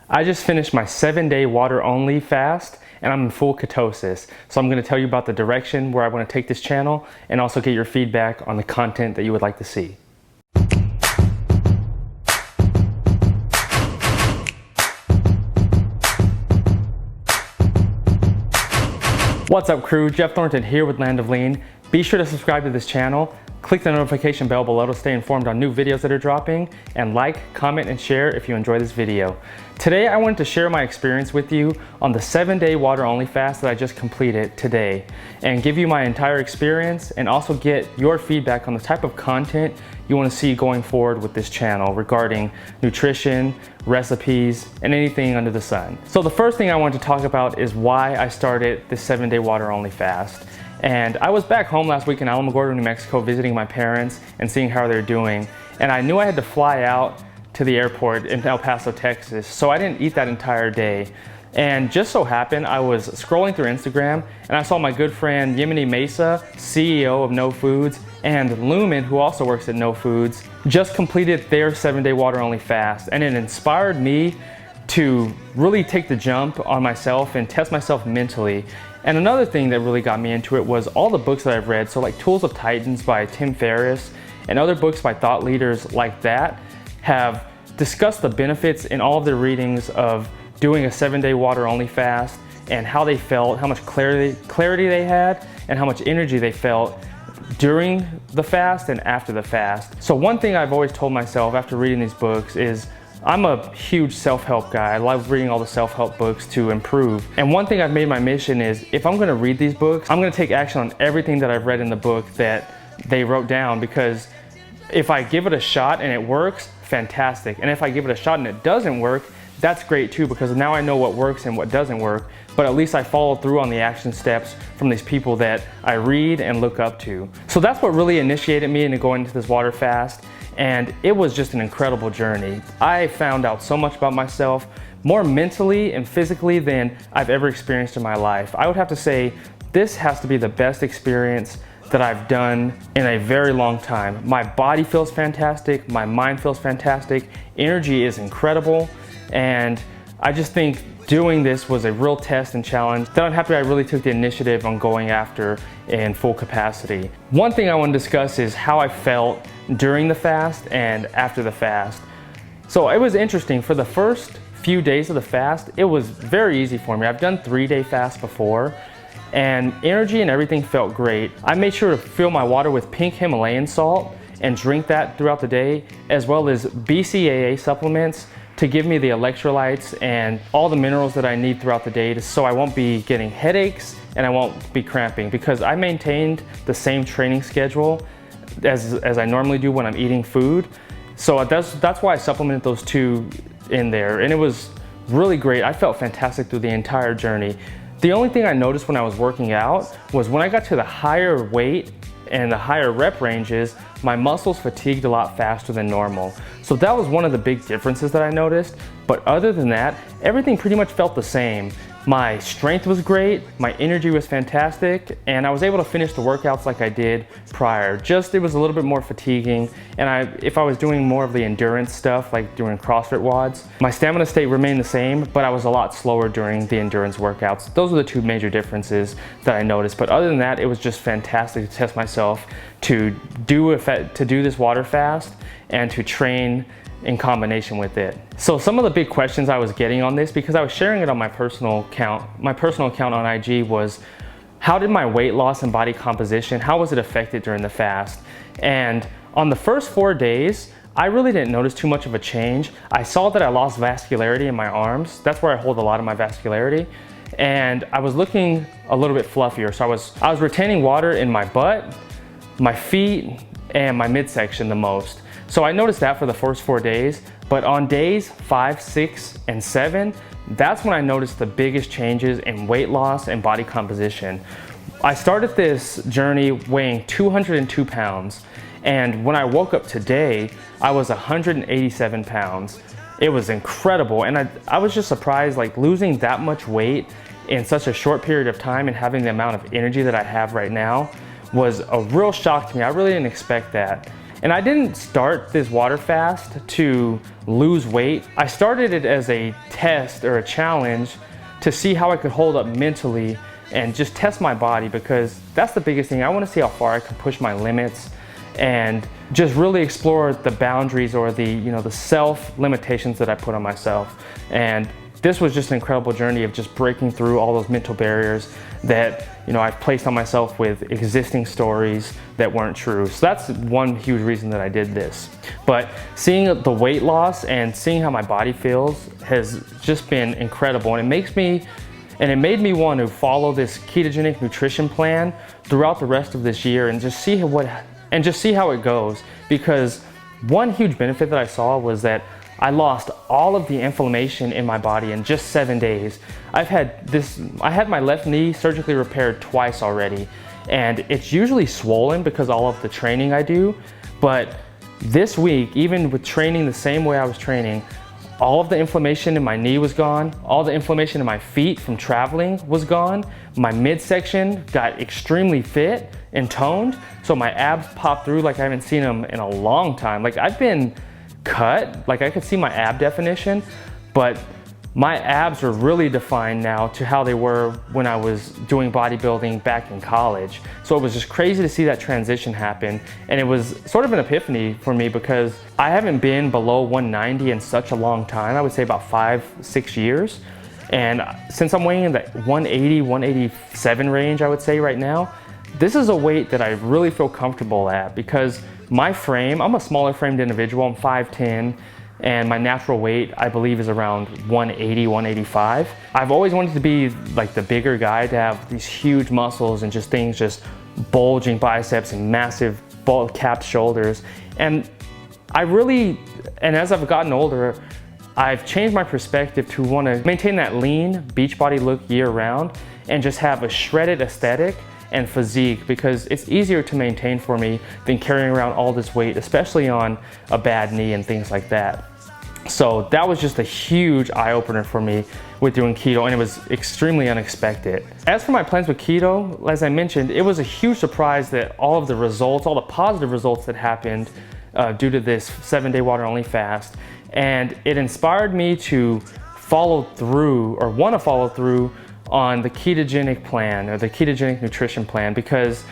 I just finished my 7-day water only fast and I'm in full ketosis. So I'm going to tell you about the direction where I want to take this channel and also get your feedback on the content that you would like to see. What's up crew, Jeff Thornton here with Land of Lean. Be sure to subscribe to this channel, click the notification bell below to stay informed on new videos that are dropping, and like, comment, and share if you enjoy this video. Today I wanted to share my experience with you on the 7-day water only fast that I just completed today and give you my entire experience and also get your feedback on the type of content you want to see going forward with this channel regarding nutrition, recipes, and anything under the sun. So the first thing I want to talk about is why I started this 7-day water only fast. And I was back home last week in Alamogordo, New Mexico, visiting my parents and seeing how they're doing. And I knew I had to fly out to the airport in El Paso, Texas, so I didn't eat that entire day. And just so happened, I was scrolling through Instagram and I saw my good friend Yemeni Mesa, CEO of No Foods, and Lumen, who also works at No Foods, just completed their 7-day water only fast. And it inspired me to really take the jump on myself and test myself mentally. And another thing that really got me into it was all the books that I've read. So like Tools of Titans by Tim Ferriss and other books by thought leaders like that have discussed the benefits in all of their readings of doing a 7-day water only fast and how they felt, how much clarity they had, and how much energy they felt during the fast and after the fast. So one thing I've always told myself after reading these books is I'm a huge self-help guy. I love reading all the self-help books to improve. And one thing I've made my mission is if I'm gonna read these books, I'm gonna take action on everything that I've read in the book that they wrote down, because if I give it a shot and it works, fantastic. And if I give it a shot and it doesn't work, that's great too, because now I know what works and what doesn't work, but at least I followed through on the action steps from these people that I read and look up to. So that's what really initiated me into going into this water fast. And it was just an incredible journey. I found out so much about myself, more mentally and physically than I've ever experienced in my life. I would have to say this has to be the best experience that I've done in a very long time. My body feels fantastic, my mind feels fantastic, energy is incredible, and I just think doing this was a real test and challenge that I'm happy I really took the initiative on going after in full capacity. One thing I want to discuss is how I felt during the fast and after the fast. So it was interesting. For the first few days of the fast, it was very easy for me. I've done 3-day fasts before, and energy and everything felt great. I made sure to fill my water with pink Himalayan salt and drink that throughout the day, as well as BCAA supplements to give me the electrolytes and all the minerals that I need throughout the day, so I won't be getting headaches and I won't be cramping, because I maintained the same training schedule as I normally do when I'm eating food. So that's why I supplemented those two in there, and it was really great. I felt fantastic through the entire journey. The only thing I noticed when I was working out was when I got to the higher weight and the higher rep ranges, my muscles fatigued a lot faster than normal. So that was one of the big differences that I noticed. But other than that, everything pretty much felt the same. My strength was great, my energy was fantastic, and I was able to finish the workouts like I did prior. Just it was a little bit more fatiguing, and if I was doing more of the endurance stuff, like doing CrossFit WODs, my stamina state remained the same, but I was a lot slower during the endurance workouts. Those are the two major differences that I noticed. But other than that, it was just fantastic to test myself to do this water fast and to train in combination with it. So some of the big questions I was getting on this, because I was sharing it on my personal account on IG, was how did my weight loss and body composition, how was it affected during the fast? And on the first 4 days, I really didn't notice too much of a change. I saw that I lost vascularity in my arms. That's where I hold a lot of my vascularity. And I was looking a little bit fluffier. So I was retaining water in my butt, my feet, and my midsection the most. So I noticed that for the first 4 days, but on days 5, 6, and 7, that's when I noticed the biggest changes in weight loss and body composition. I started this journey weighing 202 pounds, and when I woke up today, I was 187 pounds. It was incredible, and I was just surprised, like losing that much weight in such a short period of time and having the amount of energy that I have right now was a real shock to me. I really didn't expect that. And I didn't start this water fast to lose weight. I started it as a test or a challenge to see how I could hold up mentally and just test my body, because that's the biggest thing. I want to see how far I can push my limits and just really explore the boundaries or the self limitations that I put on myself. And this was just an incredible journey of just breaking through all those mental barriers that I've placed on myself with existing stories that weren't true. So that's one huge reason that I did this. But seeing the weight loss and seeing how my body feels has just been incredible, and it made me want to follow this ketogenic nutrition plan throughout the rest of this year and just see how it goes. Because one huge benefit that I saw was that I lost all of the inflammation in my body in just 7 days. I had my left knee surgically repaired twice already, and it's usually swollen because of all of the training I do. But this week, even with training the same way I was training, all of the inflammation in my knee was gone. All the inflammation in my feet from traveling was gone. My midsection got extremely fit and toned. So my abs popped through like I haven't seen them in a long time. Like, I've been cut, like I could see my ab definition, but my abs are really defined now to how they were when I was doing bodybuilding back in college. So it was just crazy to see that transition happen. And it was sort of an epiphany for me, because I haven't been below 190 in such a long time. I would say about 5-6 years. And since I'm weighing in that 180, 187 range, I would say right now, this is a weight that I really feel comfortable at, because my frame, I'm a smaller framed individual. I'm 5'10", and my natural weight, I believe, is around 180, 185. I've always wanted to be like the bigger guy, to have these huge muscles and just bulging biceps and massive capped shoulders. And as I've gotten older, I've changed my perspective to want to maintain that lean beach body look year round and just have a shredded aesthetic and physique, because it's easier to maintain for me than carrying around all this weight, especially on a bad knee and things like that. So that was just a huge eye-opener for me with doing keto, and it was extremely unexpected. As for my plans with keto, as I mentioned, it was a huge surprise that all of the results, all the positive results that happened due to this 7-day water-only fast, and it inspired me to follow through, or want to follow through, on the ketogenic plan, or the ketogenic nutrition plan, because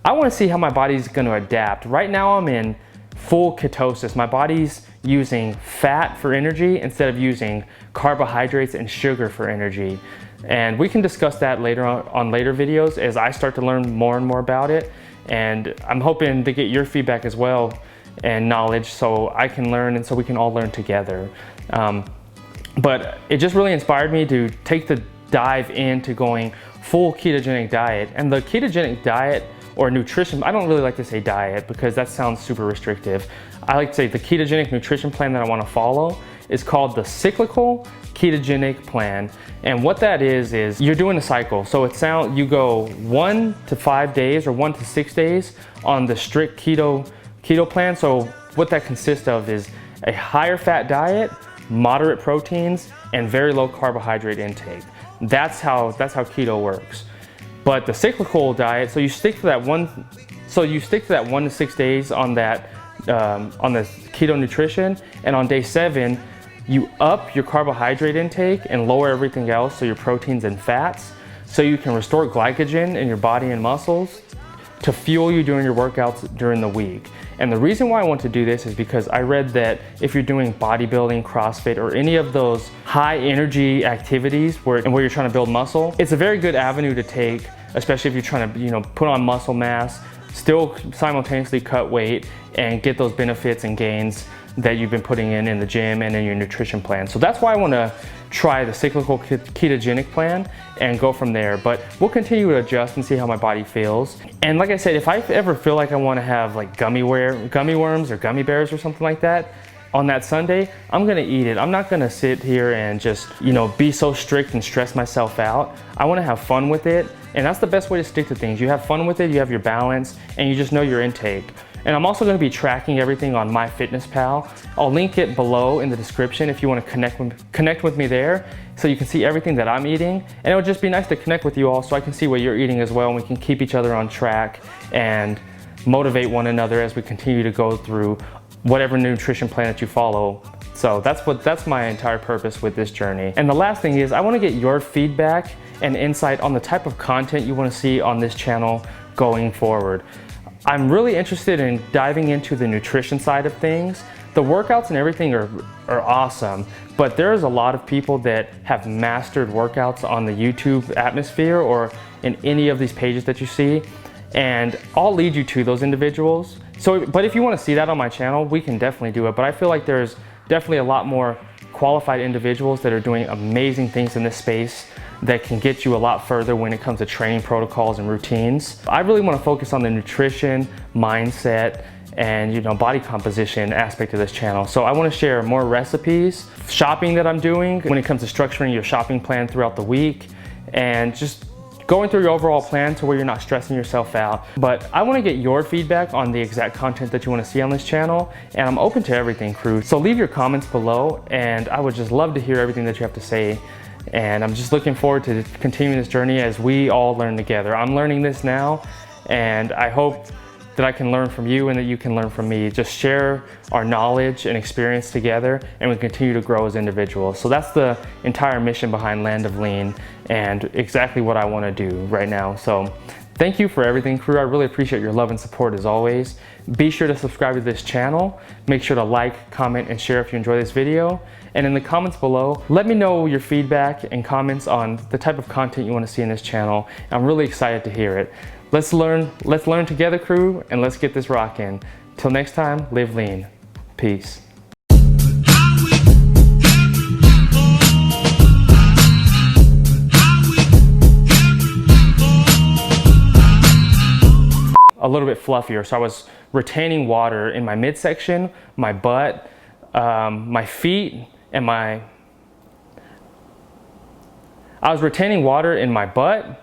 I want to see how my body's going to adapt. Right now I'm in full ketosis. My body's using fat for energy instead of using carbohydrates and sugar for energy. And we can discuss that later on later videos as I start to learn more and more about it. And I'm hoping to get your feedback as well and knowledge, so I can learn and so we can all learn together. But it just really inspired me to take the dive into going full ketogenic diet. And the ketogenic diet, or nutrition, I don't really like to say diet because that sounds super restrictive. I like to say the ketogenic nutrition plan that I want to follow is called the Cyclical Ketogenic Plan. And what that is you're doing a cycle. So you go 1 to 5 days or 1 to 6 days on the strict keto plan. So what that consists of is a higher fat diet, moderate proteins, and very low carbohydrate intake. That's how keto works. But the cyclical diet, so you stick to that 1 to 6 days on that on the keto nutrition, and on day 7 you up your carbohydrate intake and lower everything else, so your proteins and fats, so you can restore glycogen in your body and muscles to fuel you during your workouts during the week. And the reason why I want to do this is because I read that if you're doing bodybuilding, CrossFit, or any of those high energy activities where you're trying to build muscle, it's a very good avenue to take, especially if you're trying to put on muscle mass, still simultaneously cut weight and get those benefits and gains that you've been putting in the gym and in your nutrition plan. So that's why I want to try the cyclical ketogenic plan and go from there. But we'll continue to adjust and see how my body feels. And like I said, if I ever feel like I want to have like gummy worms or gummy bears or something like that on that Sunday, I'm gonna eat it. I'm not gonna sit here and just be so strict and stress myself out. I want to have fun with it, and that's the best way to stick to things. You have fun with it, you have your balance, and you just know your intake. And I'm also going to be tracking everything on MyFitnessPal. I'll link it below in the description if you want to connect with me there, so you can see everything that I'm eating. And it would just be nice to connect with you all so I can see what you're eating as well, and we can keep each other on track and motivate one another as we continue to go through whatever nutrition plan that you follow. So that's my entire purpose with this journey. And the last thing is I want to get your feedback and insight on the type of content you want to see on this channel going forward. I'm really interested in diving into the nutrition side of things. The workouts and everything are awesome, but there's a lot of people that have mastered workouts on the YouTube atmosphere or in any of these pages that you see, and I'll lead you to those individuals. But if you want to see that on my channel, we can definitely do it. But I feel like there's definitely a lot more qualified individuals that are doing amazing things in this space that can get you a lot further when it comes to training protocols and routines. I really want to focus on the nutrition, mindset, and body composition aspect of this channel. So I want to share more recipes, shopping that I'm doing when it comes to structuring your shopping plan throughout the week, and just going through your overall plan to where you're not stressing yourself out. But I want to get your feedback on the exact content that you want to see on this channel, and I'm open to everything, crew. So leave your comments below, and I would just love to hear everything that you have to say. And I'm just looking forward to continuing this journey as we all learn together. I'm learning this now, and I hope that I can learn from you and that you can learn from me. Just share our knowledge and experience together, and we continue to grow as individuals. So that's the entire mission behind Land of Lean and exactly what I want to do right now. So thank you for everything, crew. I really appreciate your love and support as always. Be sure to subscribe to this channel. Make sure to like, comment, and share if you enjoy this video. And in the comments below, let me know your feedback and comments on the type of content you want to see in this channel. I'm really excited to hear it. Let's learn together, crew, and let's get this rocking. Till next time, live lean. Peace. A little bit fluffier, so I was retaining water in my midsection, my butt, my feet, and I was retaining water in my butt,